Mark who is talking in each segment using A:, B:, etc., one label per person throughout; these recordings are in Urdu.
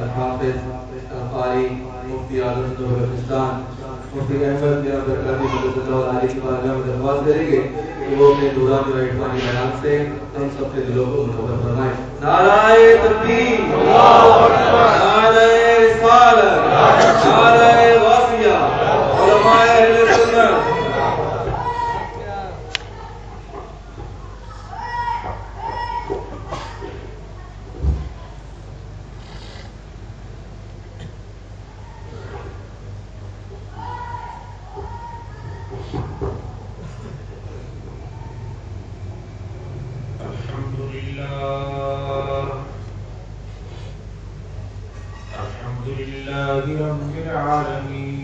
A: الحافظ القاری مفتی اعظم بلوچستان مفتی احمد میاں برکاتی مدد اللہ علیہ کی بارگاہ میں درخواست کریں گے کہ وہ اپنے نورانی اور عرفانی بیان سے ہم سب کے دلوں کو منور فرمائیں. نعرہ تکبیر، نعرہ رسالت، نعرہ غوثیہ، علماء اہل سنت.
B: رب العالمين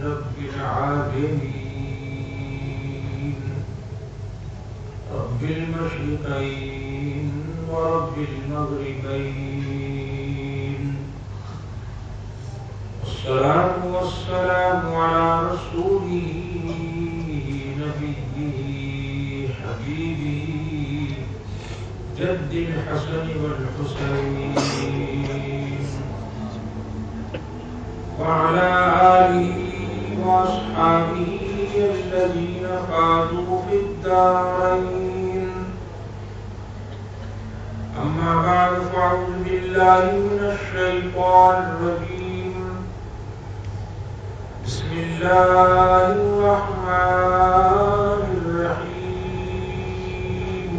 B: رب العالمين رب المشرقين ورب المغربين والصلاة والسلام على رسوله نبيه حبيبه جد الحسن والحسين وعلى آله وأصحابه الذين فازوا في الدارين. أما بعد فأعوذ بالله من الشيطان الرجيم. بسم الله الرحمن الرحيم.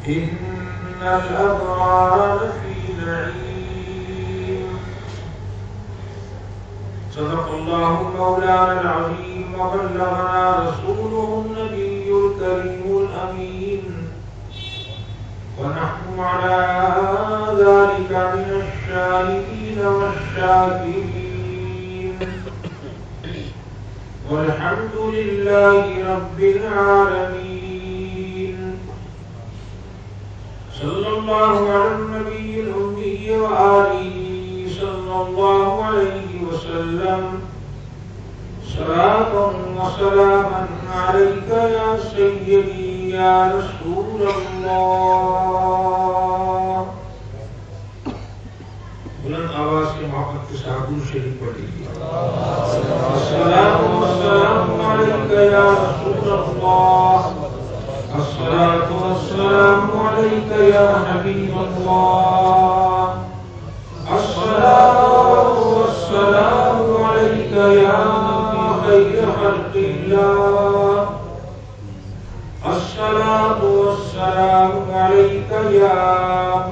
B: إن الأبرار لفي نعيم. صدق الله مولانا العظيم وبلغنا رسوله النبي الكريم الأمين ونحن على ذلك من الشاهدين والشاكرين والحمد لله رب العالمين. صلى الله على النبي الأمي وآله صلى الله عليه وسلم. صلاة وسلاما عليك يا سيدي يا رسول الله. بلند آواز سے محبت کے ساتھ درود شریف پڑھیے. الصلاة والسلام عليك يا رسول الله. الصلاة والسلام عليك يا حبيب الله. الصلاة والسلام عليك يا خير خلق الله. الصلاة والسلام عليك يا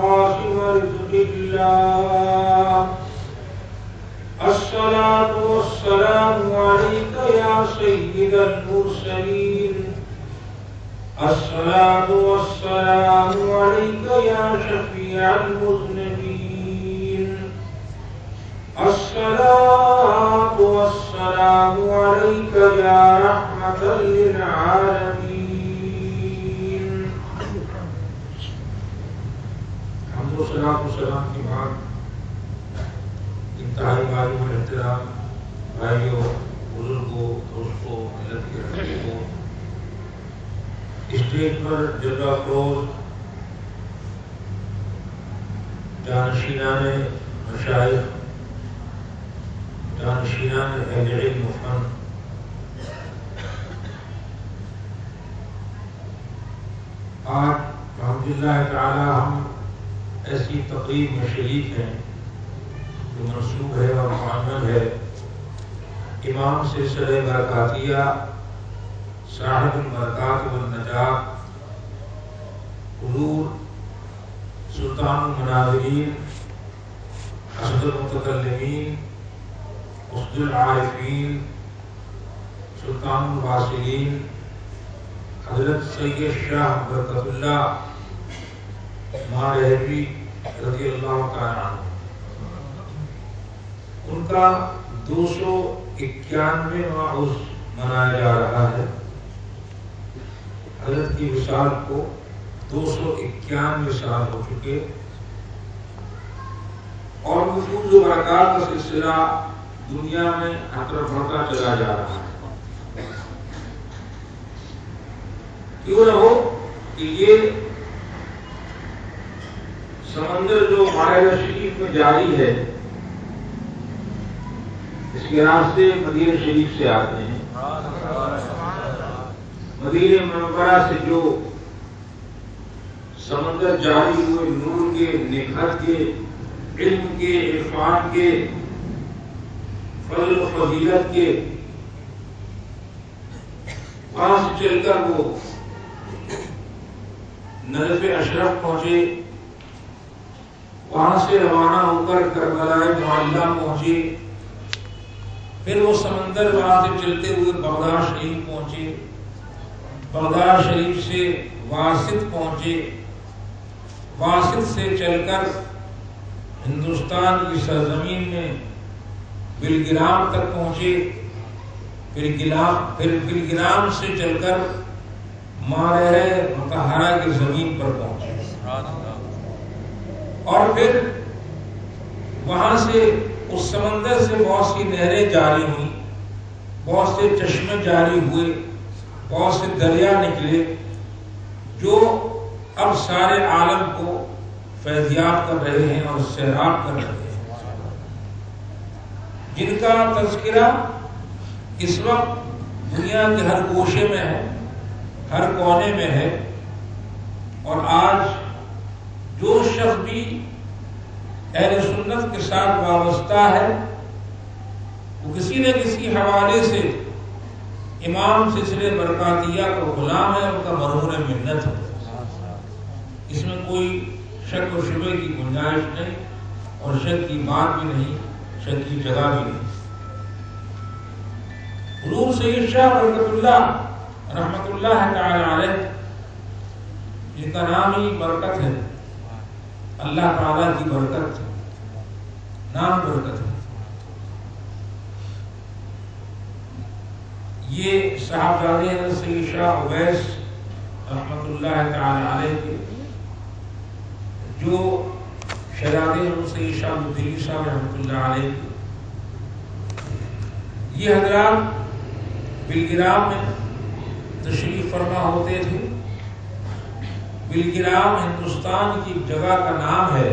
B: قاسم رزق الله. الصلاة والسلام عليك يا سيد المرسلين. الصلاة والسلام عليك يا شفيع المذنبين. الصلاة والسلام عليك يا رحمة للعالمين. حمد و صلاة و سلام کی بعد انتہائی معلوم احترام بھائیوں، بزرگوں، دوستوں، ملت کے رہنماؤں، اسٹیج پر جگہ فروز جانشینان مشائخ، جانشینان اہل علم و فن، آج الحمدللہ تعالی ہم ایسی تقریب میں شریک ہیں جو منسوب ہے اور معمل ہے امام سلسلہ برکاتیہ صاحب البرکات والنجات حضور سلطان المناظرین اسد المتکلمین اسد العارفین سلطان الواصلین حضرت سید شاہ برکت اللہ مارہوی رضی اللہ تعالیٰ عنہ. ان کا 291واں عرس منایا جا رہا ہے. حضرت کی وصال کو 291 سال ہو چکے اور وجود و برکات کا سلسلہ دنیا میں ہر طرف بڑھتا چلا جا رہا ہے. کیوں نہ ہو کہ یہ سمندر جو معاہدہ شریف میں جاری ہے، اس کے راستے مدینہ شریف سے آتے ہیں. مدینہ منورہ سے جو سمندر جاری ہوئے نور کے، نکھر کے، علم کے، عرفان کے، فضل و فضیلت کے، وہاں سے چل کر وہ نجف اشرف پہنچے، وہاں سے روانہ ہو کر کربلا معلیٰ پہنچے، پھر وہ سمندر وہاں سے چلتے ہوئے بغداد شریف پہنچے، بغداد شریف سے واسط پہنچے، واسط سے چل کر ہندوستان کی سرزمین میں بلگرام تک پہنچے، پھر بلگرام سے چل کر مارہ مطہرہ کی زمین پر پہنچے، اور پھر وہاں سے اس سمندر سے بہت سی نہریں جاری ہوئیں، بہت سے چشمے جاری ہوئے، بہت سے دریا نکلے جو اب سارے عالم کو فیضیاب کر رہے ہیں اور سیراب کر رہے ہیں، جن کا تذکرہ اس وقت دنیا کے ہر گوشے میں ہے، ہر کونے میں ہے. اور آج جو شخص بھی اہل سنت کے ساتھ وابستہ ہے وہ کسی نہ کسی حوالے سے امام سلسلہ برکاتیہ کا غلام ہے، ان کا مرہون منت ہے. اس میں کوئی شک و شبہ کی گنجائش نہیں، اور شک کی بات بھی نہیں، شک کی جگہ بھی نہیں. حضور سید شاہ برکت اللہ رحمت اللہ تعالی علیہ، جن کا نام ہی برکت ہے، اللہ تعالیٰ کی برکت، نام برکت ہے. یہ صاحبزادے حضرت سید شاہ اویس رحمت اللہ تعالی علیہ کے جو شہزادے حضرت سید شاہ مدعی صاحب رحمت اللہ علیہ کے، یہ حضرات بلگرام میں تشریف فرما ہوتے تھے. بلگرام ہندوستان کی جگہ کا نام ہے.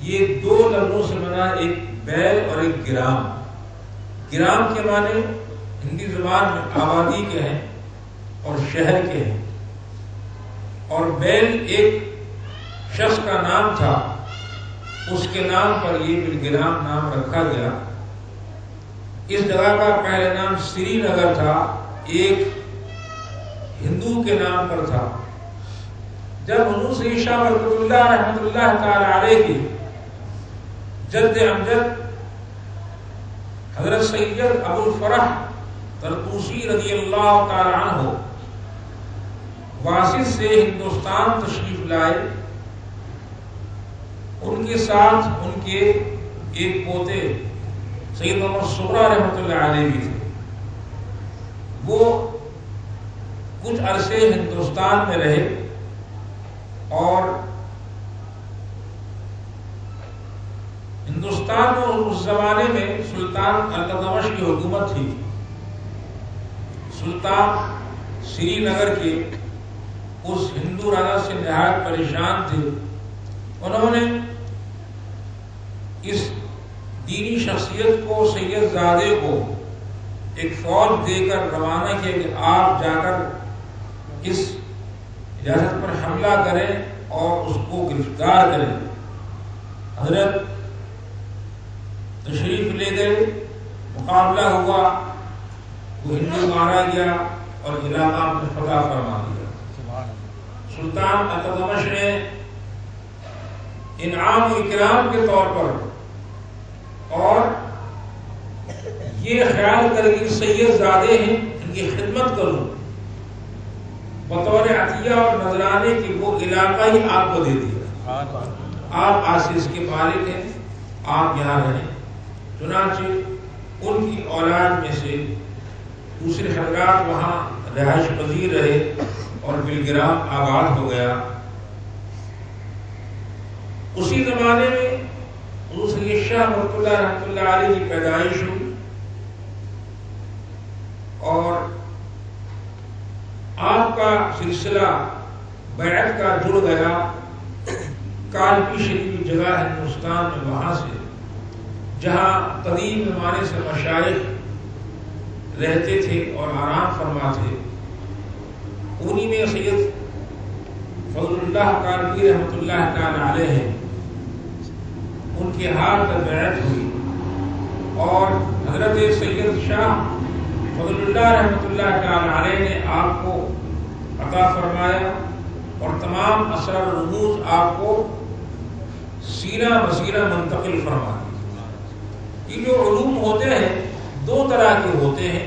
B: یہ دو لفظوں سے بنا، ایک بیل اور ایک گرام. گرام کے معنی ہندی زبان میں آبادی کے ہیں اور شہر کے ہیں، اور بیل ایک شخص کا نام تھا، اس کے نام پر یہ بلگرام نام رکھا گیا. اس جگہ کا پہلے نام سری نگر تھا، ایک ہندو کے نام پر تھا. جب حضور سید شاہ برکت اللہ رحمت اللہ تعالی علیہ کی جد امجد حضرت سید ابو الفرح طرطوسی رضی اللہ تعالی عنہ واسط سے ہندوستان تشریف لائے، ان کے ساتھ ان کے ایک پوتے سید محمد صغرا رحمۃ اللہ علیہ بھی تھے. وہ کچھ عرصے ہندوستان میں رہے، اور ہندوستان میں اس زمانے میں سلطان التتمش کی حکومت تھی. سلطان سری نگر کے اس ہندو راجا سے نہایت پریشان تھے. انہوں نے اس دینی شخصیت کو، سید زادے کو، ایک فوج دے کر روانہ کیا کہ آپ جا کر اس ریاست پر حملہ کریں اور اس کو گرفتار کریں. حضرت تشریف لے گئے، مقابلہ ہوا، وہ ہندو مارا گیا اور علاقہ میں فتح فرما دیا. سلطان التتمش نے انعام و اکرام کے طور پر اور یہ خیال کر کے سید زادے ہیں ان کی خدمت کروں، بطور عطیہ اور نذرانے کی وہ علاقہ ہی آپ کو دے دیا. آپ آسیس کے مالک ہیں، آپ یہاں رہیں. چنانچہ ان کی اولاد میں سے دوسرے حضرات وہاں رہائش پذیر رہے اور بلگرام آباد ہو گیا. اسی زمانے میں حضور سید شاہ برکت اللہ رحمۃ اللہ علیہ کی پیدائش ہوئی، اور آپ کا سلسلہ بیعت کا جڑ گیا. کالپی شریف جگہ ہے ہندوستان میں، وہاں سے جہاں قدیم زمانے سے مشائخ رہتے تھے اور آرام فرماتے، انہی میں سید فضل اللہ کالپی رحمۃ اللہ تعالی علیہ ہیں. ان کے ہاتھ پر بیعت ہوئی اور حضرت سید شاہ فضل اللہ رحمۃ اللہ تعالی علیہ نے آپ کو عطا فرمایا اور تمام اسرار و رموز آپ کو سینہ بسینہ منتقل فرما دی. یہ جو علوم ہوتے ہیں دو طرح کے ہوتے ہیں.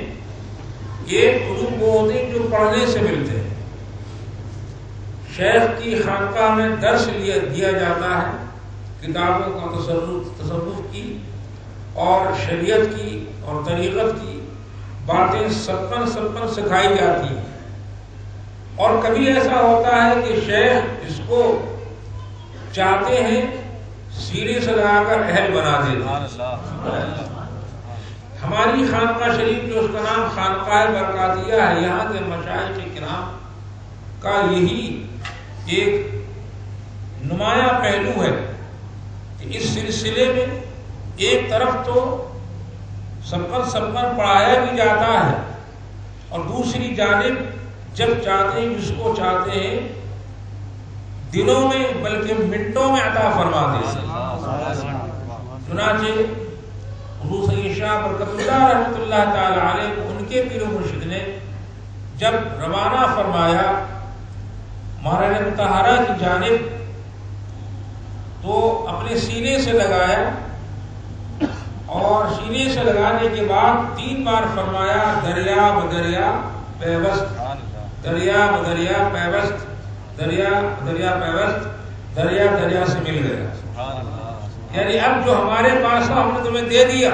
B: ایک علوم وہ ہوتے ہیں جو پڑھنے سے ملتے ہیں، شیخ کی خانقاہ میں درس دیا جاتا ہے، کتابوں کا تصوف کی اور شریعت کی اور طریقت کی باتیں سپن سکھائی جاتی ہیں. اور کبھی ایسا ہوتا ہے کہ شیخ اس کو چاہتے ہیں سینے سے لگا کر اہل بنا دیتے ہیں. ہماری خانقاہ شریف جو اس کا نام خانقاہ برکاتیہ ہے، یہاں کے مشائخ کرام کا یہی ایک نمایاں پہلو ہے کہ اس سلسلے میں ایک طرف تو سبقن پڑھایا بھی جاتا ہے اور دوسری جانب جب چاہتے ہیں جس کو چاہتے ہیں دنوں میں بلکہ منٹوں میں عطا فرما دیتے ہیں. چنانچہ حضور سید شاہ برکت اللہ رحمۃ اللہ تعالی علیہ کو ان کے پیر و مرشد نے جب روانہ فرمایا مہاراج مطہرہ کی جانب تو اپنے سینے سے لگایا اور سینے سے لگانے کے بعد 3 بار فرمایا دریا بدریا پیوست، دریا بدریا پیوست، دریا بدریا پیوست، دریا دریا سے مل گیا. یعنی اب جو ہمارے پاس تھا ہم نے تمہیں دے دیا.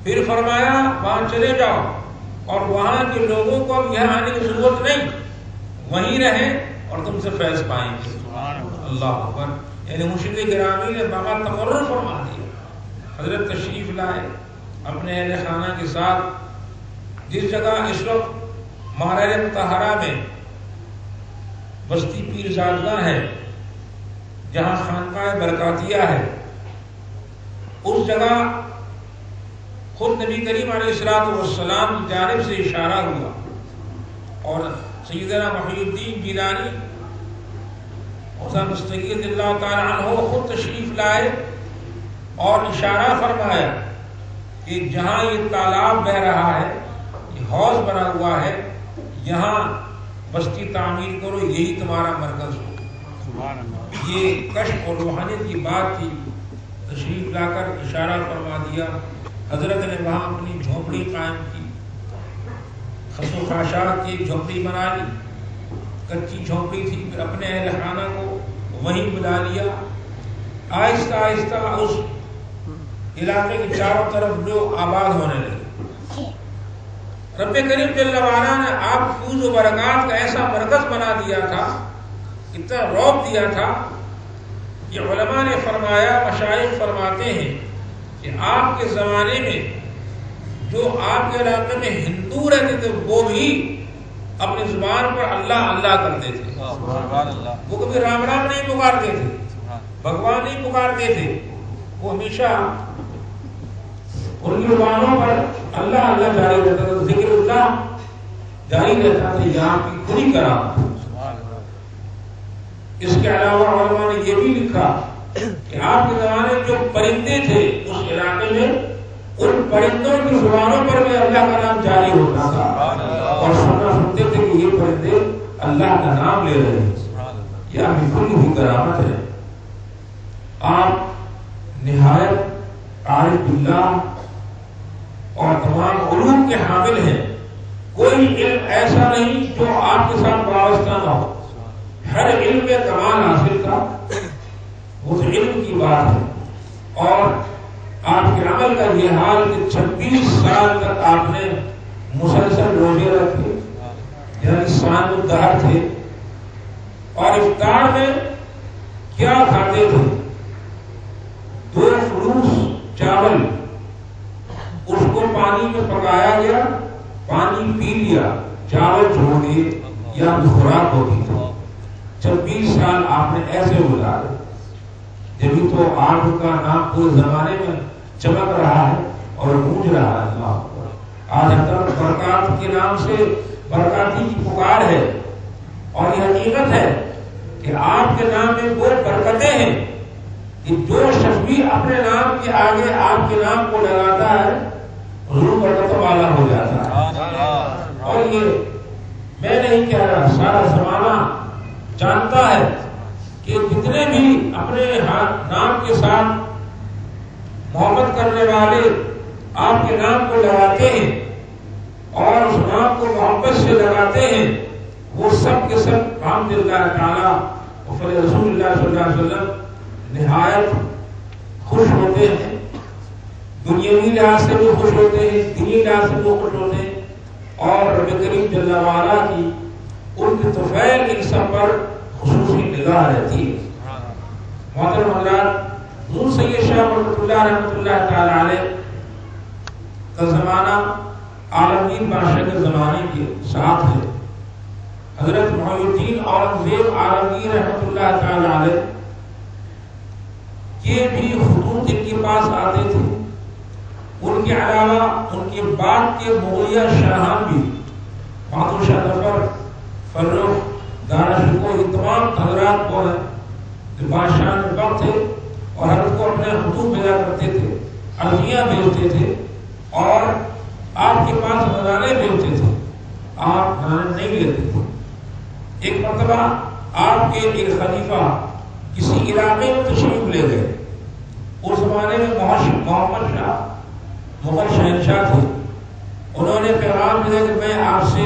B: پھر فرمایا وہاں چلے جاؤ اور وہاں کے لوگوں کو اب یہاں آنے کی ضرورت نہیں، وہیں رہیں اور تم سے فیض پائیں گے. اللہ اکبر. یعنی مرشد گرامی نے بابا تقرر فرما دیا. حضرت تشریف لائے اپنے اہل خانہ کے ساتھ جس جگہ اس وقت مہاراج مطہرہ میں بستی پیر زادگاہ ہے جہاں خانقاہ برکاتیہ ہے، اس جگہ خود نبی کریم علیہ الصلوۃ والسلام کی جانب سے اشارہ ہوا اور سیدنا محی الدین جیلانی مستقید اللہ تعالی عنہ خود تشریف لائے اور اشارہ فرمایا کہ جہاں یہ تالاب بہ رہا ہے، یہ حوض بنا ہوا ہے، یہاں بستی تعمیر کرو، یہی تمہارا مرکز ہو. یہ کشف اور روحانیت کی بات تھی. تشریف لا کر اشارہ فرما دیا. حضرت نے وہاں اپنی جھونپڑی قائم کی، خس و خاشاک کی ایک جھونپڑی بنا لی، کچی جھونپڑی تھی. پھر اپنے اہل خانہ کو وہیں بلا لیا. آہستہ آہستہ اس علاقے کے چاروں طرف لوگ آباد ہونے لگے. رب کریم جل وعلا نے آپ فیوز و برکات کا ایسا مرکز بنا دیا تھا، اتنا رعب دیا تھا کہ علماء نے فرمایا، مشائخ فرماتے ہیں کہ آپ کے زمانے میں جو آپ کے علاقے میں ہندو رہتے تھے وہ بھی اپنی زبان پر اللہ اللہ کرتے تھے. وہ کبھی رام رام نہیں پکارتے تھے، بھگوان نہیں پکارتے تھے، وہ ہمیشہ ان کی زبانوں پر اللہ اللہ جاری رہتا تھا، ذکر اللہ جاری رہتا تھا. یہاں کی کھلی کرام. اس کے علاوہ علماء نے یہ بھی لکھا کہ آپ کے زمانے میں جو پرندے تھے اس علاقے میں، ان پرندوں کی زبانوں پر بھی اللہ کا نام جاری ہوتا تھا اور سنتے تھے کہ یہ پرندے اللہ کا نام لے رہے ہیں. یہ آپ کی کھلی ہوئی کرامت ہے. آپ نہایت عارف باللہ اور تمام علوم کے حامل ہیں. کوئی علم ایسا نہیں جو آپ کے ساتھ وابستہ نہ ہو. ہر علم میں کمال حاصل تھا، وہ علم کی بات ہے. اور آپ کے عمل کا یہ حال کہ 26 سال تک آپ نے مسلسل روزے رکھے، یعنی سان الدہر تھے. اور افطار میں کیا کھاتے تھے؟ 2 فلوس چاول، اس کو پانی میں پکایا گیا، پانی پی لیا، چاول چھوڑ دیے، یا خوراک ہوتی تھی. 26 سال آپ نے ایسے گزارے، جبھی تو آپ کا نام پورے زمانے میں چمک رہا ہے اور گونج رہا ہے۔ اللہ اکبر۔ آج حضرت برکات کے نام سے برکاتی کی پکار ہے، اور یہ حقیقت ہے کہ آپ کے نام میں وہ برکتیں ہیں کہ جو شخص بھی اپنے نام کے آگے آپ کے نام کو لگاتا ہے ضرور برکتوں والا ہو جاتا ہے۔ اور یہ میں نہیں کہہ رہا، سارا زمانہ جانتا ہے کہ جتنے بھی اپنے نام کے ساتھ محبت کرنے والے آپ کے نام کو لگاتے ہیں اور اس نام کو محبت سے لگاتے ہیں، وہ سب کے سب حمد اللہ تعالیٰ اور رسول اللہ صلی اللہ علیہ وسلم نہایت خوش ہوتے ہیں۔ دنیاوی لحاظ سے بھی خوش ہوتے ہیں، دینی لحاظ سے بھی خوش ہوتے ہیں، اور رب کریم جل وعلا کی ان کے طفیل ان سب پر خصوصی نگاہ رہتی ہے۔ محترم حضرات، حضور سید شاہ رحمۃ اللہ رحمۃ اللہ تعالی علیہ کا زمانہ عالمگیر بادشاہ کے زمانے کے ساتھ ہے۔ حضرت محی الدین اورنگزیب عالمگیر رحمۃ اللہ تعالی علیہ یہ بھی خطوط ان کے پاس آتے تھے۔ ان کے علاوہ ان کے بعد کے مغلیہ شاہان بھی، بہادر شاہ ظفر، فرخ، دارا شکوہ، یہ تمام حضرات کو ہیں جو بادشاہ میں وقت تھے اور حضرت کو اپنے خطوط بھیجا کرتے تھے، عرضیاں بھیجتے تھے اور آپ کے پاس نذرانے بھیجتے تھے، آپ نذرانے نہیں لیتے تھے۔ ایک مرتبہ آپ کے ایک خلیفہ کسی علاقے میں تشریف لے گئے۔ اس زمانے میں محمد شاہ مغل شہنشاہ تھے۔ انہوں نے پیغام بھیجا کہ میں آپ سے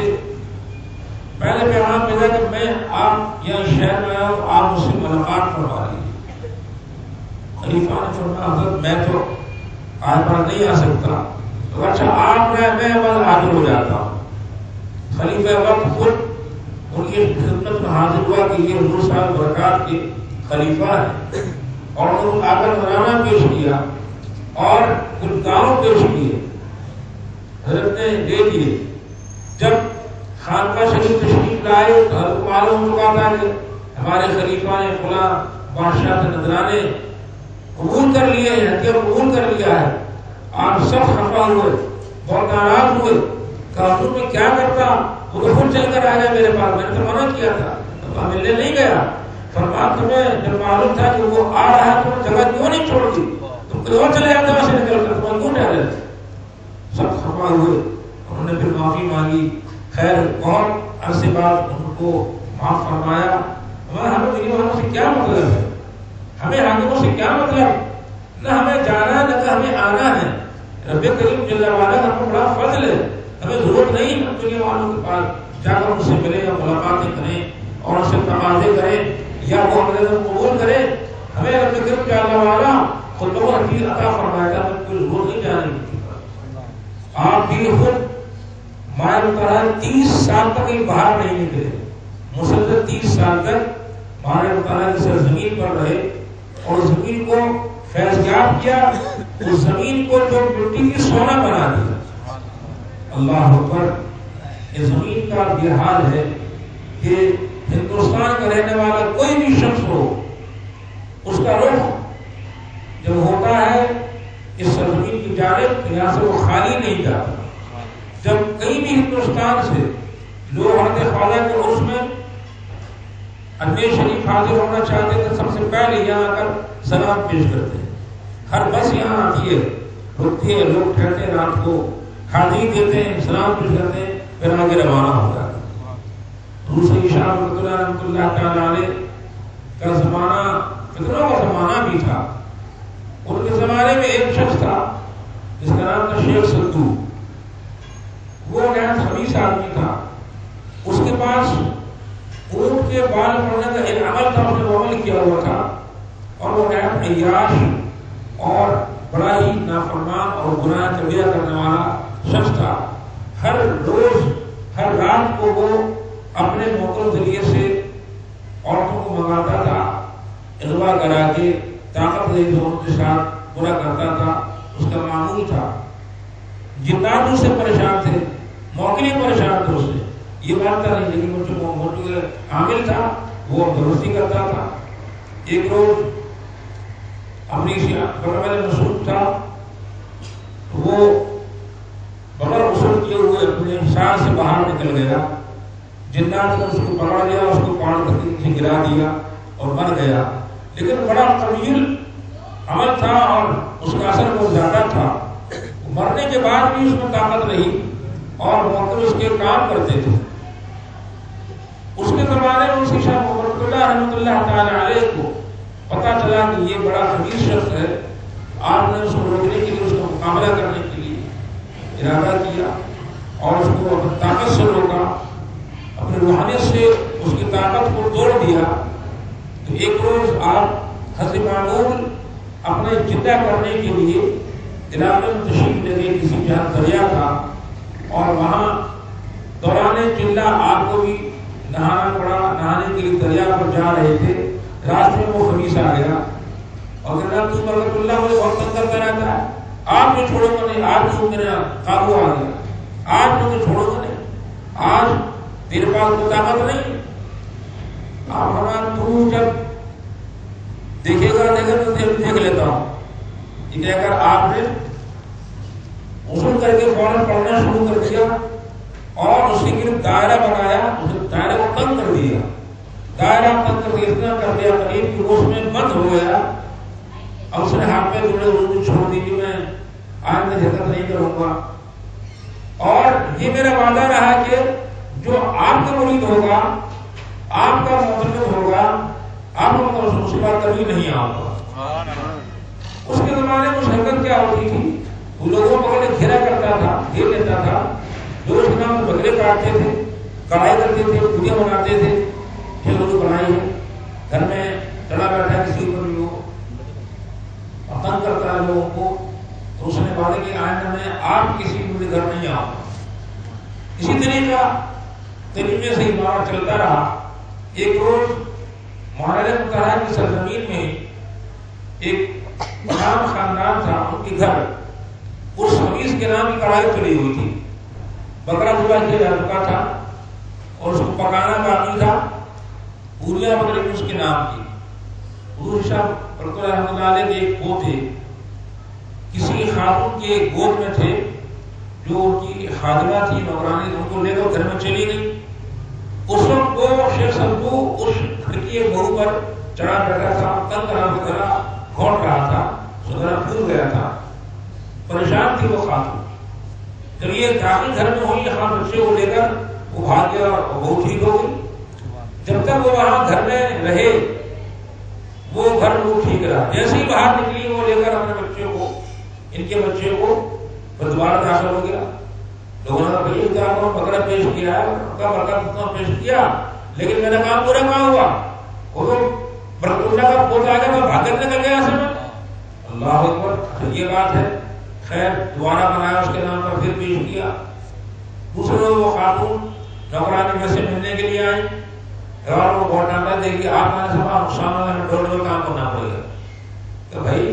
B: پہلے پیغام بھیجا کہ میں آپ یہاں شہر میں آیا ہوں، آپ مجھ سے ملاقات فرما لیجیے۔ خلیفہ نے فرمایا حضرت میں تو آج پر نہیں آ سکتا، تو اچھا آپ میں بس حاضر ہو جاتا ہوں۔ خلیفہ وقت خود ان کی خدمت میں حاضر ہوا کہ یہ حضور صاحب برکات کے خلیفہ ہے، اور انہوں نے آ کر نذرانہ پیش کیا اور کچھ گاؤں پیش کیے، حضرت نے دے دیے۔ جب خانقاہ شریف تشریف لائے تو حضرت کو معلوم ہوا تھا کہ ہمارے خلیفہ نے فلاں بادشاہ سے نذرانے قبول کر لیے ہیں، ہدیہ قبول کر لیا ہے۔ آپ سب خفا ہوئے، بہت ناراض ہوئے، کہا حضور میں کیا کرتا، وہ تو خود چل کر آیا میرے پاس، میں نے تو منع کیا تھا، تو ملنے نہیں گیا۔ فرمایا تمہیں جب معلوم تھا کہ وہ آ رہا ہے تو جگہ کیوں نہیں چھوڑ دی، تم کوئی اور چلے جاتے وہاں سے نکل کر، تم کیوں ٹھہرے؟ سب خفا ہوئے، انہوں نے پھر معافی مانگی۔ خیر بہت عرصے بعد ان کو معاف فرمایا۔ ہمیں دینی والوں سے کیا مطلب ہے، ہمیں حاکموں سے کیا مطلب، نہ ہمیں جانا ہے نہ ہمیں آنا ہے۔ رب کریم جل وعلا کا بڑا فضل ہے، ہمیں ضرورت نہیں ہم دنیا والوں کے پاس جا کر ان سے ملیں یا ملاقاتیں کریں اور ان سے تقاضے کریں یا وہ ہمارے قبول کریں۔ ہمیں رب کریم جل وعلا خود حفیظ عطا فرمائے گا، ہمیں کوئی ضرورت نہیں جانے کی۔ آپ بھی خود مائر متحر 30 سال تک کہیں باہر نہیں نکلے، مسلسل 30 سال تک مائر متحر کی سرزمین پر رہے اور زمین کو فیضیاب کیا، اس زمین کو جو مٹی کی سونا بنا دیا۔ اللہ اکبر۔ یہ زمین کا یہ حال ہے کہ ہندوستان کا رہنے والا کوئی بھی شخص ہو، اس کا رخ جب ہوتا ہے اس سرزمین کی جانب، یہاں سے وہ خالی نہیں جاتا۔ جب کہیں بھی ہندوستان سے لوگ حضرت خواجہ کے عرس میں اجمیر شریف حاضر ہونا چاہتے ہیں، سب سے پہلے یہاں آ کر سلام پیش کرتے ہیں۔ ہر بس یہاں آتی ہے، رکتی ہے، لوگ ٹھہرتے ہیں، رات کو حاضری دیتے ہیں، سلام پیش کرتے ہیں، پھر آگے روانہ ہو جاتے ہیں۔ دوسری شاہ رحمۃ اللہ تعالی علیہ کا زمانہ فطروں کا زمانہ بھی تھا۔ ان کے زمانے میں ایک شخص تھا جس کا نام تھا شیخ سدو۔ وہ نہایت خبیث آدمی تھا۔ اس کے پاس اونٹ کے بال پڑنے کا ایک عمل تھا، اس نے وہ عمل کیا ہوا تھا، اور وہ نہایت عیاش اور بڑا ہی نافرمان اور گناہ کبیرہ کرنے والا شخص تھا۔ ہر روز ہر رات کو وہ اپنے موقع ذریعے سے عورتوں کو منگاتا تھا، اغوا کرا کے طاقت دے دونوں کے ساتھ برا کرتا تھا، اس کا معمول تھا۔ جنات اس سے پریشان تھے، موکلی پریشان تھے اس سے، یہ مانتا نہیں، لیکن وہ جو عامل تھا وہ درستی کرتا تھا. ایک روز اپنی بڑا مسعود تھا، وہ بغیر غسل کیے ہوئے اپنے شان سے باہر نکل گیا. جنات نے اس کو پکڑ لیا، اس کو پاڑ کر کے نیچے گرا دیا اور مر گیا. لیکن بڑا طویل عمل تھا اور اس کا اثر بہت زیادہ تھا. مرنے کے بعد بھی اس میں طاقت رہی اور موقع اس کے کام کرتے تھے. اس کے زمانے میں اسی شاہ محمد اللہ رحمۃ اللہ تعالی علیہ کو پتا چلا کہ یہ بڑا خبیث شخص ہے. آپ نے اس کو روکنے کے لیے، اس کا مقابلہ کرنے کے لیے ارادہ کیا اور اس کو اپنی طاقت سے روکا، اپنی روحانیت سے اس کی طاقت کو توڑ دیا. تو ایک روز آپ حضرت معمول اپنے جدہ کرنے کے لیے علاقے میں تشریف لے گئے، کسی جہاں دریا تھا اور وہاں دوران چلہ آپ کو بھی نہانا پڑا. نہانے کے لیے دریا پر جا رہے تھے، راستے میں وہ خبیث آ گیا اور جناب تو برکت اللہ مجھے بہت تنگ کرتا رہتا ہے، آپ مجھے چھوڑو گا نہیں، آج تو میرا قابو آ گیا، آج مجھے چھوڑو گا نہیں، آج تیرے پاس کوئی طاقت نہیں. آپ ہمارا تو جب دیکھے گا تو دیکھ لیتا ہوں. یہ کہہ کر آپ نے غسل کر کے فوراً پڑھنا شروع کر دیا اور اس کے گرد دائرہ بنایا، اس دائرے کو تنگ کر دیا. دائرہ تنگ کر کے اتنا کر دیا قریب کہ وہ اس میں بند ہو گیا. اب اس نے ہاتھ پہ جڑے ہوئے چھوڑ دیجیے، میں آج میں حرکت نہیں کروں گا. اور یہ میرا وعدہ رہا کہ جو آپ کا مرید ہوگا، آپ کا معتمد ہوگا، آپ کو اس کے بعد کبھی نہیں آؤں گا. اس کے زمانے میں حرکت کیا ہوتی تھی، وہ لوگوں کو گھیرا کرتا تھا، گھیر لیتا تھا. جو اس کے نام بکرے کاٹتے تھے، کڑھائی کرتے تھے، پوریاں بناتے تھے. پھر لوگ بنائی ہے گھر میں چڑھا بیٹھا کسی اوپر بھی وہ تنگ کرتا ہے لوگوں کو. تو اس نے وعدہ کہ آئندہ میں آپ کسی میرے گھر نہیں آؤں گا. اسی طریقے سے مارا چلتا رہا. ایک روز مہاراجہ متحرہ کی سرزمین میں ایک نام خاندان تھا، ان کے گھر اس خبیث کے نام کی کڑھائی چلی ہوئی تھی. بکرا پورا کیا جا چکا تھا اور اس کو پکانا باقی تھا. پوریاں بکری اس کے نام کی. حضور شاہ رحمۃ اللہ علیہ کے ایک پوتے کسی خاتون کے گود میں تھے جو ان کی خادمہ تھی، نوکرانی، ان کو لے کر گھر میں چلی گئی. اس وقت وہ شیخ سبو اس کھڑکی بہو پر چڑھا بیٹھا تھا، تنگ کرا وغیرہ گھونٹ رہا تھا، سدھرا پھول گیا تھا. پریشان تھی وہ خاتون. جب یہ داخل گھر میں ہوئی، ہاں بچے کو لے کر وہ بھاگ گیا اور بہو ٹھیک ہو گئی. جب تک وہ وہاں گھر میں رہے وہ گھر وہ ٹھیک رہا. جیسے ہی باہر نکلی وہ لے کر اپنے بچے کو، ان کے بچے کو دوبارہ داخل ہو گیا. لوگوں نے بھائی کیا بکرا پیش کیا ہے، بکرا پیش کیا، لیکن میرا کام پورا کہاں ہوا. وہ تو برکت اللہ کا پوتا آ گیا، میں بھاگ کر نکل گیا. اصل میں اللہ اکبر، یہ بات ہے. خیر دوبارہ بنایا اس کے نام پر، پھر پیش کیا. دوسرے روز وہ خاتون نوکرانی میں سے ملنے کے لیے آئی اور وہ بہت ڈانٹا دے کہ آپ نے سب نقصان ہوگا، ہمیں ڈور ڈور کام کرنا پڑے گا. تو بھائی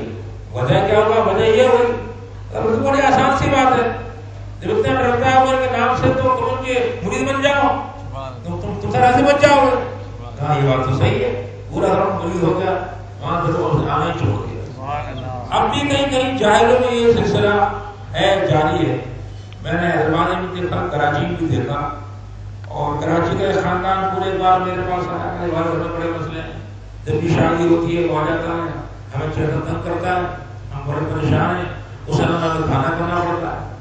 B: وجہ کیا ہوگا؟ وجہ یہ ہوئی. بڑی آسان سی بات ہے. جب اتنا ڈرتا ہے ان کے نام سے تو تم ان کے مرید بن جاؤ، تم سے راضی بن جاؤ گے. کہا یہ بات تو صحیح ہے. پورا گھر مرید ہو گیا، وہاں پھر آنا ہی چھوڑ دیا. اب بھی کہیں کہیں جاہلوں میں یہ سلسلہ ہے، جاری ہے. میں نے حیدرآباد میں دیکھا، کراچی میں بھی دیکھا، اور کراچی کا خاندان پورے بار میرے پاس آیا. میرے بھائی بڑے بڑے مسئلے ہیں، جب بھی شادی ہوتی ہے وہ آ جاتا ہے، ہمیں چہرہ تنگ کرتا ہے، ہم بڑے پریشان ہیں، اسے ہمیں کھانا کرنا پڑتا ہے.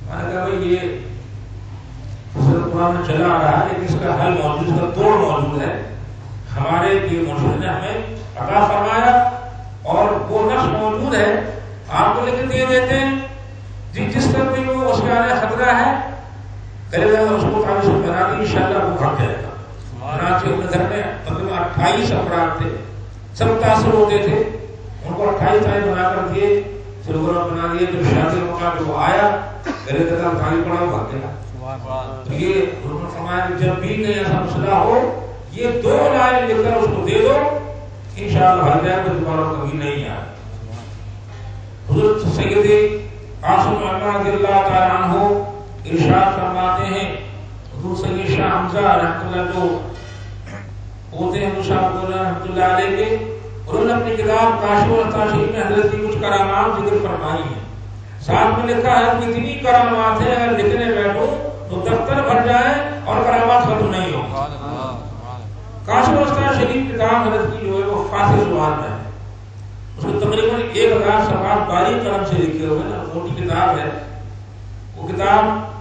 B: میں نے کہا بھائی یہ قرآن میں چلا آ رہا ہے، لیکن اس کا حل موجود، اس کا توڑ موجود ہے. ہمارے مرشد نے ہمیں عطا فرمایا اور وہ نقش موجود ہے، آپ کو لکھ دے دیتے ہیں. جس طرح بھی وہ اس کا آنے خطرہ ہے کرے گا، اس کو تعلق سے بنا دی، انشاءاللہ وہ بھاگ جائے گا. چنانچہ ان کے گھر میں تقریباً 28 افراد تھے، سب متاثر ہوتے تھے. ان کو 28 تاریخ بنا کر دیے، پھر وہ بنا دیے. جب شادی موقع پہ وہ آیا، گلے کا خالی پڑا، بھاگ گیا. تو یہ انہوں نے فرمایا کہ جب بھی کہیں ایسا مسئلہ ہو، یہ 2 لائن لکھ کر اس کو دے دو، انشاءاللہ بھاگ جائے گا، دوبارہ کبھی نہیں آئے. حضرت سیدی عاصم عمر رضی اللہ تعالیٰ عنہ ارشاد فرماتے ہیں، حضور سید شاہ حمزہ رحمۃ اللہ جو ہوتے ہیں حضور شاہ رحمۃ اللہ علیہ کے، انہوں نے اپنی کتاب کاشف التاشیر میں حضرت کی کچھ کرامات ذکر فرمائی ہیں. ساتھ میں لکھا ہے کہ اتنی کرامات ہیں اگر لکھنے بیٹھو تو دفتر بھر جائے اور کرامات ختم نہیں ہو. کاشف التاشیر کتاب حضرت کی جو ہے وہ فارسی زبان میں ہے. اس میں تقریباً 1000 صفحات باریک قلم سے لکھے ہوئے ہیں، موٹی کتاب ہے. وہ کتاب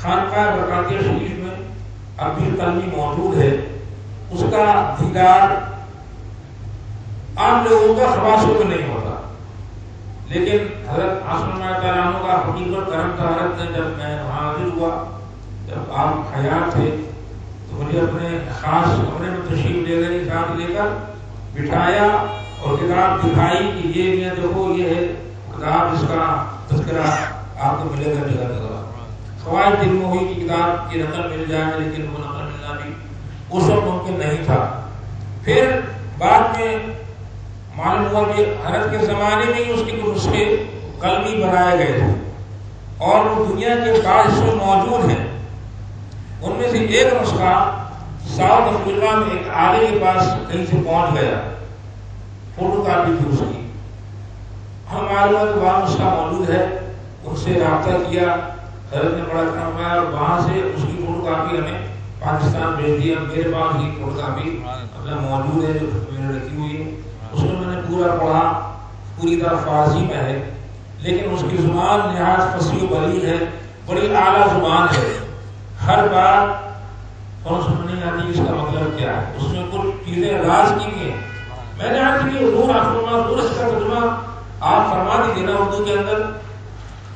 B: خانقاہ برکاتیہ شریف میں اب بھی قلمی موجود ہے. اس کا دیدار عام لوگوں کا خواصوں میں نہیں ہوتا، لیکن حضرت عاصم تعالیٰ عنہ کا حقیقت کرم تھا. حضرت نے جب میں حاضر ہوا، جب آپ حیات تھے، تو مجھے اپنے خاص کمرے میں تشریف لے گئے، ساتھ لے کر بٹھایا اور کتاب دکھائی کہ یہ دیکھو یہ ہے کتاب جس کا تذکرہ آپ کو ملے گا جگہ جگہ. فوائد علموی کی کتاب کی نقل مل جائے، لیکن وہ نقل ملنا بھی اس وقت ممکن نہیں تھا. پھر بعد میں معلوم ہوا کہ حضرت کے زمانے میں ہی اس کے کچھ نسخے قلمی بنائے گئے تھے اور وہ دنیا کے بعض حصوں موجود ہیں. ان میں سے ایک نسخہ ساؤتھ افریقہ میں ایک عالم کے پاس کہیں سے پہنچ گیا، فوٹو کاپی تھی اس کی. ہم معلوم ہے کہ وہاں نسخہ موجود ہے. ان سے رابطہ کیا، حضرت نے بڑا کرم کیا اور وہاں سے اس کی فوٹو کاپی ہمیں پاکستان بھیج دیا. میرے پاس یہ فوٹو کاپی اپنا موجود ہے جو میں نے رکھی ہوئی ہے. اس میں نے پورا پڑھا، پوری طرح فارسی میں ہے، لیکن اس کی زبان نہایت فصیح و بلیغ ہے، بڑی اعلیٰ زبان ہے. ہر بات اور سمجھ نہیں آتی اس کا مطلب کیا ہے. اس میں کچھ چیزیں راز کی بھی ہیں. میں نے عرض کی حضور اس کا ترجمہ آپ فرما دیجیے نا اردو کے اندر.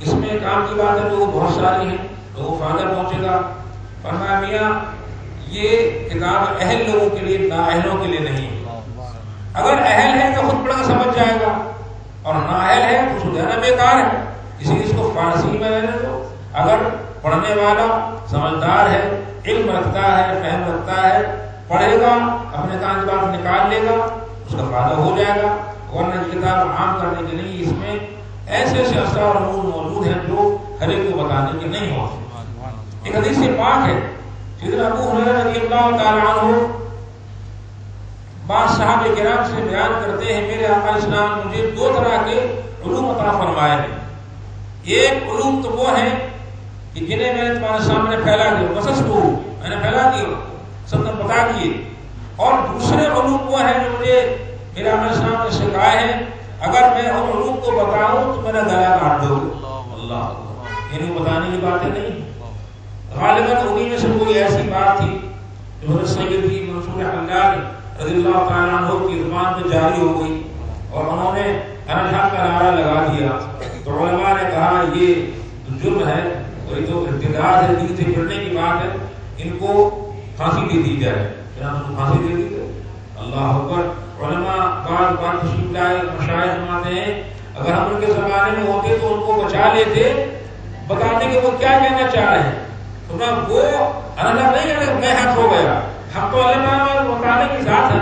B: اس میں کام کی بات ہے تو وہ بہت ساری ہیں تو وہ فائدہ پہنچے گا. فرمایا میاں یہ کتاب اہل لوگوں کے لیے، نااہلوں کے لیے نہیں. اگر اہل ہے تو خود پڑھ کر سمجھ جائے گا، اور نااہل ہے تو سمجھانا بیکار ہے. اسی لیے اس کو فارسی میں رہنے دو. اگر پڑھنے والا سمجھدار ہے، علم رکھتا ہے، فہم رکھتا ہے، پڑھے گا، اپنے کام کی بات نکال لے گا، اس کا فائدہ ہو جائے گا. ورنہ یہ کتاب عام کرنے کے لیے اس میں ایسے ایسے اسرار امور موجود ہیں جو ہر ایک کو بتانے کے نہیں ہوتے. ایک حدیث سے پاک ہے، سیدنا ابو ہریرہ رضی اللہ تعالیٰ عنہ بعض صحابہ کرام سے بیان کرتے ہیں میرے آقا اسلام مجھے 2 طرح کے علوم عطا فرمائے ہیں. ایک علوم تو وہ ہیں کہ جنہیں میں نے تمہارے سامنے پھیلا دیا، بسس کو میں نے پھیلا دیا، سب نے بتا دیے. اور دوسرے علوم وہ ہیں جو مجھے میرے آقا اسلام نے سکھائے ہیں، اگر میں ان علوم کو بتاؤں تو میرا گلا کاٹ دو گے. اللہ، یعنی بتانے کی باتیں نہیں. غالباً انہی میں سے کوئی ایسی بات تھی جو حضرت سیدی منصور حلال رضی اللہ تعالیٰ عنہ کی زبان پہ جاری ہو گئی اور انہوں نے انحا کا نعرہ لگا دیا. تو علماء نے کہا یہ جرم ہے اور یہ تو ارتداد ہے، دین سے پھرنے کی بات ہے، ان کو پھانسی دے دی جائے. پھانسی دے دی جائے. اللہ اکبر. علماء بعض بات تشریف لائے، مشائخ فرماتے ہیں اگر ہم ان کے زمانے میں ہوتے تو ان کو بچا لیتے، بتاتے کہ وہ کیا کہنا چاہ رہے ہیں. تو نہ وہ اللہ نہیں ہے کہ میں حق ہو گیا، حق تو اللہ تعالیٰ بتانے کی ذات ہے.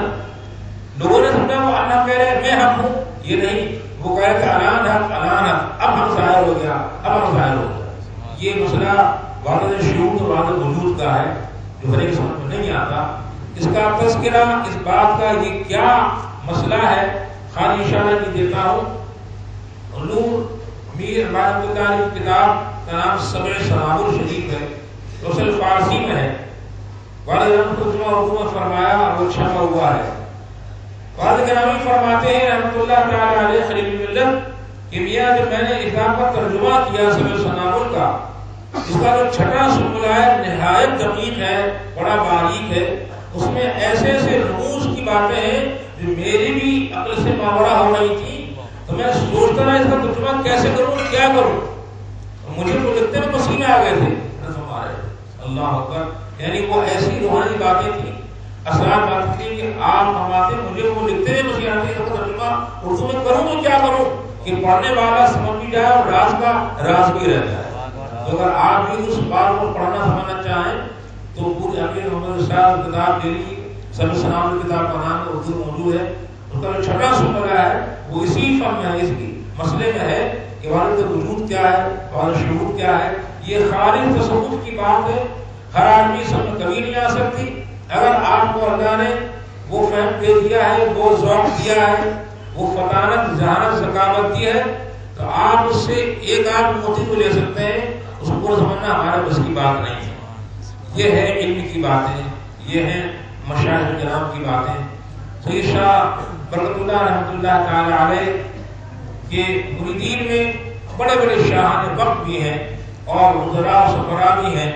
B: لوگوں نے سمجھا وہ اللہ کہہ رہے میں حق ہوں، یہ نہیں. وہ کہہ کہ الان حق الان حق، اب ہم ظاہر ہو گیا، اب ہم ظاہر ہو گیا. یہ مسئلہ وحدت شعور اور وحدت وجود کا ہے جو ہر ایک سمجھ میں نہیں آتا. اس کا تذکرہ اس بات کا یہ کیا مسئلہ ہے خالی اشارہ کی دیتا ہوں. نور میر عبادت اللہ کی کتاب کا نام سبع سنابل شریف ہے، اصل فارسی میں ہے. والد رحمۃ اللہ فرمایا اور وہ چھپا ہوا ہے. والد گرامی فرماتے ہیں رحمۃ اللہ تعالی علیہ خلیل ملت کہ میاں جب میں نے اسلام کا ترجمہ کیا سبع سنابل کا، اس کا جو چھٹا سنبل ہے نہایت دقیق ہے، بڑا باریک ہے. اس میں ایسے ایسے رموز کی باتیں ہیں جو میری بھی عقل سے ماورا ہو رہی تھی. تو میں سوچتا رہا اس کا ترجمہ کیسے کروں، کیا کروں. مجھے تو لکھتے میں پسینے آ گئے تھے ہمارے. اللہ اکبر. یعنی وہ ایسی روحانی باتیں تھیں، اثرات باتیں تھیں کہ آپ فرماتے مجھے وہ لکھتے ہیں پسینے آتے ہیں. ترجمہ اردو میں کروں تو کیا کروں کہ پڑھنے والا سمجھ بھی جائے اور راز کا راز بھی رہ جائے. تو اگر آپ بھی اس بات کو پڑھنا سمجھنا چاہیں تو پورے امیر محمد صاحب کتاب دے لیجیے. سبع سنابل کتاب کا نام اردو موجود ہے. اس کا جو چھٹا سنبل ہے وہ اسی فن میں ہے، اس کی مسئلے میں ہے کہ وحدت وجود کیا ہے، وحدت شعور کیا ہے. یہ خالص تصوف کی بات ہے، ہر آدمی سب میں کبھی نہیں آ سکتی۔ اگر آپ کو اللہ نے وہ فہم دے دیا ہے، وہ ذوق دیا ہے، وہ فطانت، ذہانت، ذکاوت دی ہے، تو آپ اس سے ایک آدھ موتی کو لے سکتے ہیں، اس کو سمجھنا ہمارے بس کی بات نہیں ہے۔ یہ ہے علم کی باتیں، یہ ہیں مشائخ کرام کی باتیں۔ سید شاہ برکت اللہ رحمۃ اللہ تعالی علیہ کے مریدین میں بڑے بڑے شاہان وقت بھی ہیں اور وزراء و سفراء بھی ہیں۔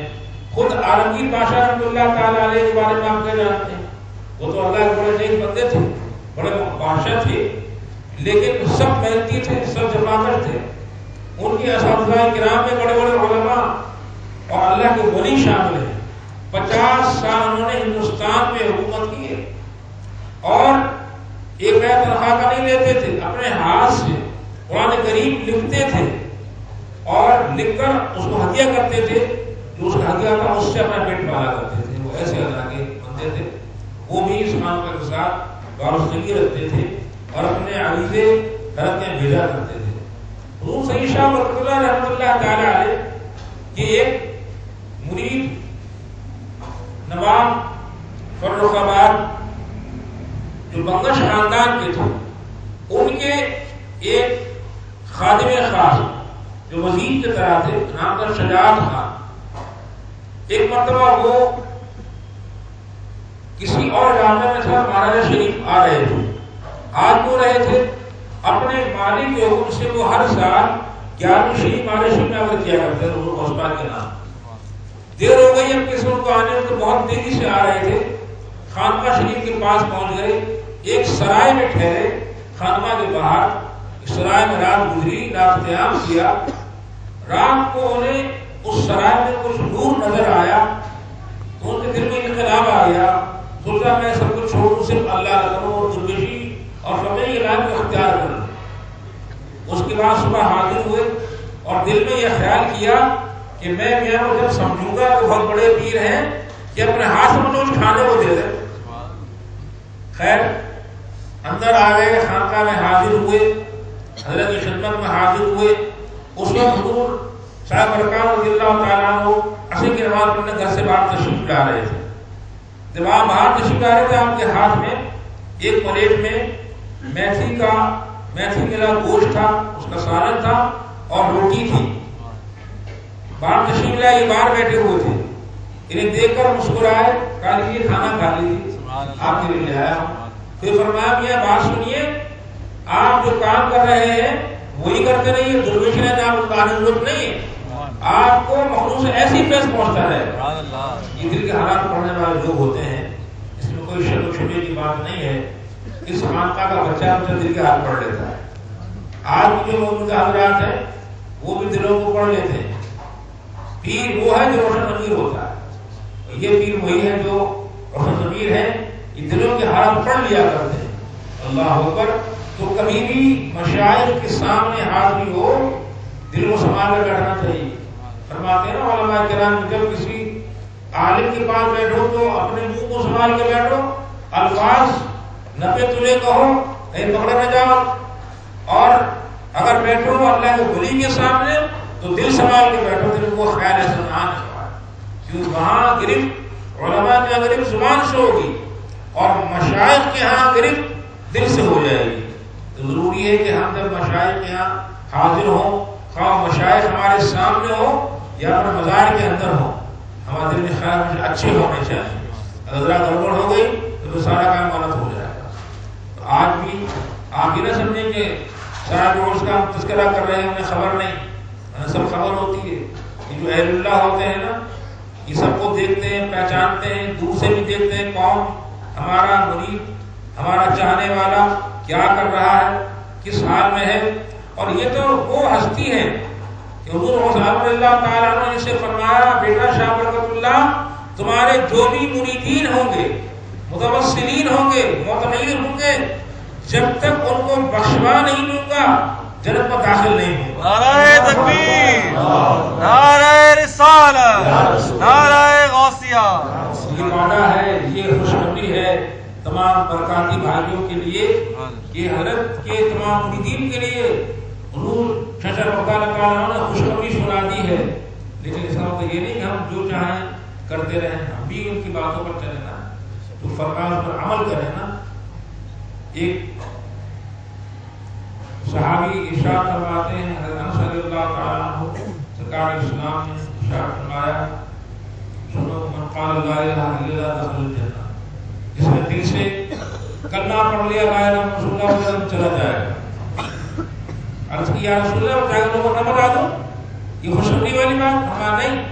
B: خود عالمگیر بادشاہ رحمۃ اللہ تعالی علیہ کے بارے میں آپ کیا جانتے ہیں؟ وہ تو اللہ کے بڑے نیک بندے تھے، بڑے بادشاہ تھے، لیکن سب محنتی تھے، سب جماعت تھے۔ ان کے اساتذہ کرام میں بڑے بڑے علماء اور اللہ کے ولی شامل ہیں۔ 50 سال انہوں نے ہندوستان میں حکومت کی ہے اور ایک تنخواہ کا نہیں لیتے تھے، اپنے ہاتھ سے قرآن کریم لکھتے تھے اور لکھ کر اس کو ہدیہ کرتے تھے، جو اس کا ہدیہ تھا اس سے اپنا پیٹ پالا کرتے تھے۔ وہ ایسے اللہ کے بندے تھے، وہ بھی اسلام کے ساتھ وابستگی رکھتے تھے اور اپنے عریضے درختیں بھیجا کرتے تھے۔ حضور سید شاہ برکت اللہ رحمۃ اللہ تعالی علیہ کے ایک مرید نواب فرخ آباد جو بنگش خاندان کے تھے، ان کے ایک خادم خاص جو وزیر کی طرح تھے، نام تھا شجاعت خان۔ ایک مرتبہ وہ کسی اور علاقے میں تھا، مہاراجا شریف آ رہے تھے، آج وہ رہے تھے اپنے مالک کے حکم سے وہ ہر سال 11 شریف مہاراجا شریف میں عمل کیا کرتے تھے حضور غوث پاک کے نام۔ دیر ہو گئی اب کسی کو آنے میں، تو بہت تیزی سے آ رہے تھے، خانقاہ شریف کے پاس پہنچ گئے، ایک سرائے میں ٹھہرے خانقاہ کے باہر۔ سرائے میں رات گزری، رات قیام کیا۔ رات کو انہیں اس سرائے میں کچھ نور نظر آیا تو ان کے دل میں انقلاب آ گیا، سوچا میں سب کچھ چھوڑوں، صرف اللہ کروں اور درویشی اور فقیری علاج کو اختیار کروں۔ اس کے بعد صبح حاضر ہوئے اور دل میں یہ خیال کیا کہ میں میاں کو جب سمجھوں گا تو بہت بڑے پیر ہیں کہ اپنے ہاتھ سے مجھے کچھ کھانے کو دے دیں۔ خیر اندر آ گئے، خانقاہ میں حاضر ہوئے، حضرت کی خدمت میں حاضر ہوئے۔ اس وقت حضور صاحب برکات رضی اللہ تعالیٰ عنہ عصر کی نماز پڑھنے گھر سے باہر تشریف لا رہے تھے۔ جب آپ باہر تشریف لا رہے تھے، آپ کے ہاتھ میں ایک پلیٹ میں میتھی ملا گوشت تھا، اس کا سالن تھا اور روٹی تھی۔ باہر تشریف لائے، یہ باہر بیٹھے ہوئے تھے، انہیں دیکھ کر مسکرائے، کہا لیجیے کھانا کھا لیجیے، آپ کے لیے لے آیا ہوں۔ پھر فرمایا میاں بات سنیے، آپ جو کام کر رہے ہیں وہی کرتے رہیے، درویش رہتے آپ کو کہنے ضرورت نہیں ہے، آپ کو مخلوق سے ایسی فیض پہنچتا رہے۔ یہ دل کے حالات پڑھنے والے لوگ ہوتے ہیں، اس میں کوئی شک و شبے کی بات نہیں ہے۔ اس خانقاہ کا بچہ دل کے حال پڑھ لیتا ہے۔ آج بھی جو مومن حضرات ہیں وہ بھی دلوں کو پڑھ لیتے ہیں۔ پیر وہ ہے جو روشن ضمیر ہوتا ہے، یہ پیر وہی ہے جو روشن ضمیر ہے، یہ دلوں کے حالات پڑھ لیا کرتے ہیں۔ اللہ اکبر۔ تو کبھی بھی مشائخ کے سامنے حاضری ہو، دل کو سنبھال کر بیٹھنا چاہیے۔ فرماتے ہیں نا علماء کرام، جب کسی عالم کے پاس بیٹھو تو اپنے منہ کو سنبھال کے بیٹھو، الفاظ نپے تلے کہو، کہیں پکڑے نہ جاؤ، اور اگر بیٹھو اللہ کے ولی کے سامنے تو دل سنبھال کے بیٹھو، دل کو خیال ایسا نہ آنے، کیوں وہاں گرفت علماء کے یہاں گرفت زبان سے ہوگی اور مشائخ کے ہاں گرفت دل سے ہو جائے گی۔ تو ضروری ہے کہ ہم جب مشائخ کے یہاں حاضر ہوں، خواہ مشائخ ہمارے سامنے ہو یا اپنے مزار کے اندر ہو، ہمارے دل میں خیال اچھے ہونے چاہیے۔ اگر ذرا گڑبڑ ہو گئی تو سارا کام غلط ہو جائے گا۔ تو آج بھی آپ یہ نہ سمجھیں کہ سارا جو اس کا تذکرہ کر رہے ہیں انہیں خبر نہیں، انہیں سب خبر ہوتی ہے۔ یہ جو اہل اللہ ہوتے ہیں نا، یہ سب کو دیکھتے ہیں، پہچانتے ہیں، دور سے بھی دیکھتے ہیں کون ہمارا مرید، ہمارا چاہنے والا کیا کر رہا ہے، کس حال میں ہے۔ اور یہ تو وہ ہستی ہے کہ حضور صلی اللہ تعالیٰ عنہ نے جسے فرمایا، بیٹا شاہ برکت اللہ، تمہارے جو بھی مریدین ہوں گے، متوسلین ہوں گے، معتمرین ہوں گے، جب تک ان کو بخشوا نہیں دوں گا جنت میں داخل نہیں ہوں گا۔
C: نعرہ تکبیر، نعرہ رسالت، نعرہ غوثیہ۔
B: یہ وعدہ ہے، یہ خوشخبری ہے تمام برکاتی بھائیوں کے لیے کہ حضرت کے تمام مریدین کے لیے حضور شجر وقال تعالیٰ نے خوشخبری سنا دی ہے۔ لیکن اس کا مطلب یہ نہیں کہ ہم جو چاہیں کرتے رہیں، ہم بھی ان کی باتوں پر چلیں نا، تو فرمان پر عمل کریں نا۔ ایک صحابی ارشاد فرماتے ہیں، حضرت انس رضی اللہ تعالیٰ عنہ، سرکار اسلام نے ارشاد فرمایا، سنو من قال لا الہ الا اللہ دخل الجنہ، جس نے دل سے کلمہ پڑھ لیا لا الہ الا اللہ وہ جنت چلا جائے گا۔ عرض کی یا رسول اللہ بتائے لوگوں کو نہ بتا دو، یہ خوشخبری والی بات ہمارا نہیں،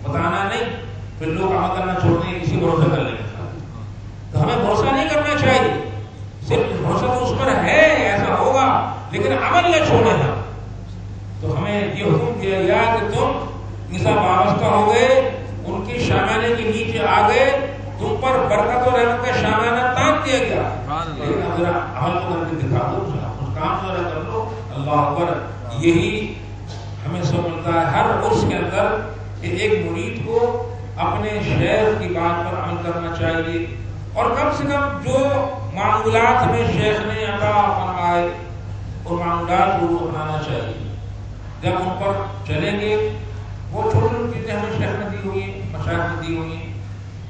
B: بتانا نہیں، پھر لوگ عمل کرنا چھوڑ دیں، کسی بھروسہ کر لیں۔ تو ہمیں بھروسہ نہیں کرنا چاہیے، صرف بھروسہ تو اس پر ہے ایسا ہوگا، لیکن عمل نہ چھوڑیں ہم۔ تو ہمیں یہ حکم دیا گیا کہ تم اسے وابستہ ہو گئے، ان کی شامانے کے نیچے آ گئے، تم پر برکت اور رحمت کا شامانہ تان دیا گیا، لیکن اب ذرا عمل کو کر کے دکھا دو، کچھ کام ذرا کر لو۔ اللہ اکبر، یہی ہمیں سب ملتا ہے ہر عرس کے اندر کہ ایک مرید کو اپنے شیخ کی بات پر عمل کرنا چاہیے، اور کم سے کم جو معمولات ہمیں شیخ نے عطا فرمائے اور معمولات ضرور اپنانا چاہیے۔ جب ان پر چلیں گے، وہ چھوٹی چھوٹی چیزیں ہمیں شیخ نے دی ہوئی ہیں، مشائخ نے دی ہوئی ہیں،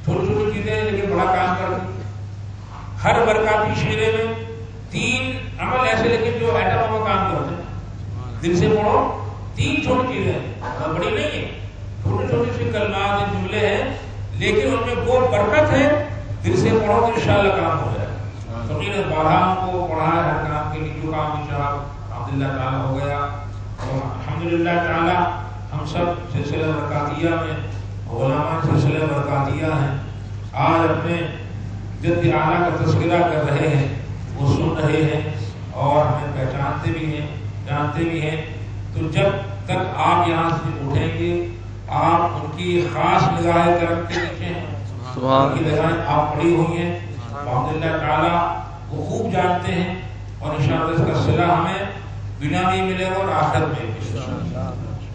B: چھوٹی چھوٹی چیزیں لیکن بڑا کام کرتی ہیں۔ ہر برکاتی شیرے میں 3 عمل ایسے لیکن جو ایٹموں میں کام کرتے ہیں، دل سے پڑھو، 3 چھوٹی چیزیں ہیں، بڑی نہیں ہے، چھوٹی چھوٹی سی کلمات ہیں، جملے ہیں، لیکن ان میں وہ برکت ہے، دل سے پڑھو تو انشاءاللہ کام ہو جائے گا۔ فقیر بارہ کو پڑھا ہے ہر کام کے لیے، جو کام انشاءاللہ الحمدللہ تعالیٰ ہو گیا، اور الحمدللہ تعالیٰ ہم سب سلسلہ برکاتیہ میں علماء سلسلہ برکاتیہ ہیں، آج اپنے جد اعلیٰ کا تذکرہ کر رہے ہیں، وہ سن رہے ہیں اور ہمیں پہچانتے بھی ہیں، جانتے بھی ہیں۔ تو جب تک آپ یہاں سے اٹھیں گے، آپ ان کی خاص نگاہ کرم کے نیچے ہیں، ان کی نگاہیں آپ پڑی ہوئی ہیں، الحمدللہ تعالیٰ وہ خوب جانتے ہیں، اور انشاءاللہ اس کا صلہ ہمیں دنیا میں ملے گا اور آخرت میں بھی۔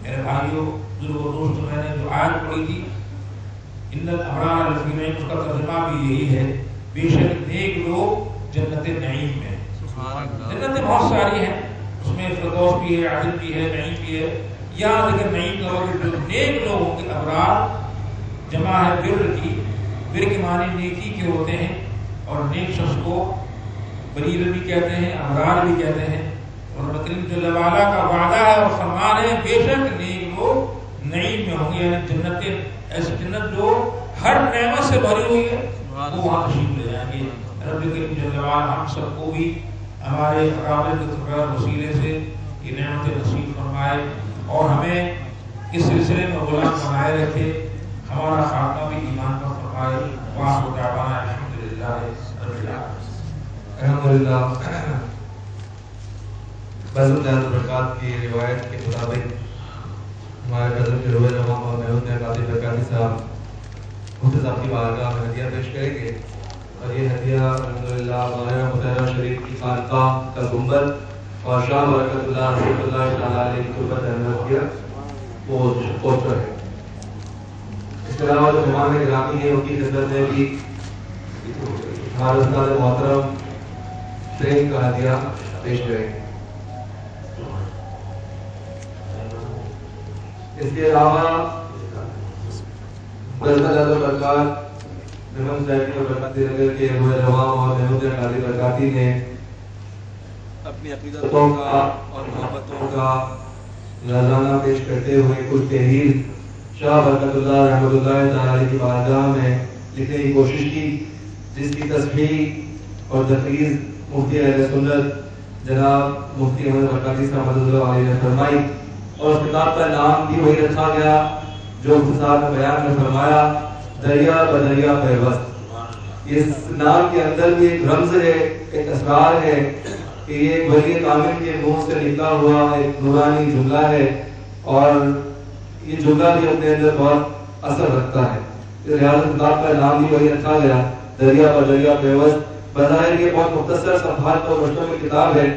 B: میرے بھائیوں، بزرگوں، دوستوں، میں نے جو آیت پڑھی تھی ان الابرار لفی نعیم، اس کا ترجمہ بھی یہی ہے، بے شک نیک لوگ جنت نعیم میں۔ جنتیں بہت ساری ہیں، اس میں فردوس بھی ہے، عدن بھی ہے، نعیم بھی ہے۔ یہاں ذکر نعیم کا وقت جو نیک لوگ ہوں گے، ابرار جمع ہے بر کی، بر کے معنی نیکی کے ہوتے ہیں، اور نیک شخص کو بریر بھی کہتے ہیں، ابرار بھی کہتے ہیں، اور کریم جل وعلا کا وعدہ ہے اور فرمان ہے بے شک نیک لوگ نعیم میں ہوں گے، یعنی جنت، ایسی جنت جو ہر نعمت سے بھری ہوئی ہے، وہ وہاں تشریف لے جائیں گے۔ رب کریم جل وعلا ہم سب کو بھی ہمارے اکابر کے تقرر وسیلے سے یہ نعمت نصیب فرمائے، اور ہمیں اس سلسلے میں غلام بنائے رکھے، ہمارا خاتمہ بھی ایمان پر فرمائے۔ وآخر دعوانا الحمدللہ رب العالمین۔
A: الحمدللہ، بزم دہت برکات کی روایت کے مطابق ہمارے قدر کے روح رواں اور محمود قاضی برکاتی صاحب مفتی صاحب کی بارگاہ میں ہدیہ پیش کریں گے، اور یہ ہدیہ الحمدللہ بارہ مطہرہ شریف کی خانقاہ کا گنبد اور شاہ برکت اللہ رحمۃ اللہ تعالیٰ علیہ کی قربت احمد کیا وہ پوسٹر ہے۔ اس کے علاوہ جو مہمان گرامی ہے ان کی خدمت میں بھی ہمارے استاد محترم ٹرین کا ہدیہ پیش کریں گے۔ اس کے علاوہ بلدہ برکات محمد صاحب کی برکاتی نگر کے روح رواں اور محمود قاضی برکاتی نے اپنی عقیدتوں کا اور محبتوں کا نذرانہ پیش کرتے ہوئے کچھ تحریر شاہ برکت اللہ رحمۃ اللہ تعالی کی بارگاہ میں لکھنے کی کوشش کی، جس کی تصحیح اور تفسیر مفتی اہل سنت جناب مفتی احمد برکاتی صاحب رضی اللہ علیہ نے فرمائی، اور اس کتاب کا نام بھی وہی رکھا گیا جو صاحب نے بیان میں فرمایا، دریا بدریا پیوست۔ اس نام کے اندر بھی ایک رمز ہے، ایک اسرار ہے کہ یہ ایک ولی کامل کے منہ سے نکلا ہوا ایک نورانی جملہ ہے، اور یہ جملہ بھی اپنے اندر بہت اثر رکھتا ہے۔ لہٰذا کتاب کا نام بھی وہی رکھا گیا، دریا بدریا پیوست۔ بظاہر یہ بہت مختصر صفحات اور مشتمل کتاب ہے،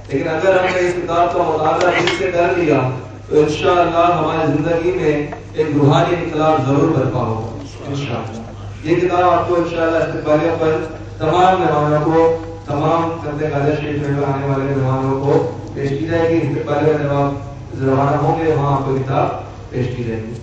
A: لیکن اگر ہم نے اس کتاب کا مطالعہ ٹھیک سے کر لیا تو انشاءاللہ ہماری زندگی میں ایک روحانی انقلاب ضرور برپا ہوگا انشاءاللہ۔ یہ کتاب آپ کو انشاءاللہ استقبالیہ پر تمام مہمانوں کو، تمام قبل غازیہ شریف میں آنے والے مہمانوں کو پیش کی جائے گی۔ استقبالیہ جب آپ روانہ ہوں گے وہاں آپ کو کتاب پیش کی جائے گی۔